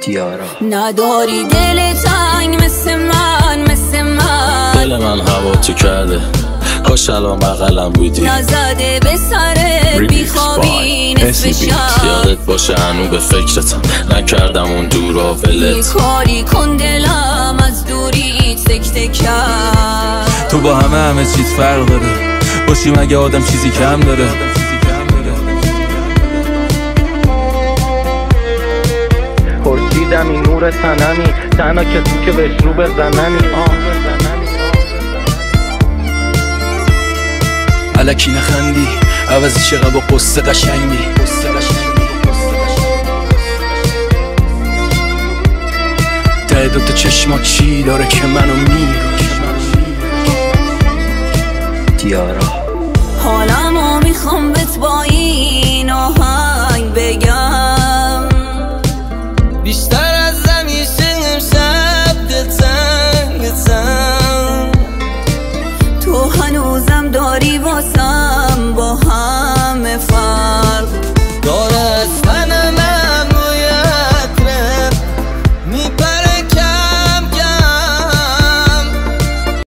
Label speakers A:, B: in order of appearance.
A: دیارا
B: نداری دل تنگ مثل من
C: دل من هوا تو کرده کاش الان بغلم بودی
B: نزده به سرت بیخوابی نصف شب
C: یادت باشه هنو به فکرتم نکردم اون دورا ولت
B: یه کاری کن دلم از دوری سکته کرد
D: تو با همه چیز فرق داره باشی مگه آدم چیزی کم داره
A: پرسیدم این نور تنمی تنها کسی که بهش رو بزنمی
D: الکی نخندی عوضی چقدر با قصه قشنگی ته دوتا چشما چی داره که منو میره
A: دیارا
B: حالمو میخوام بهت با این آهنگ بگم بیشتر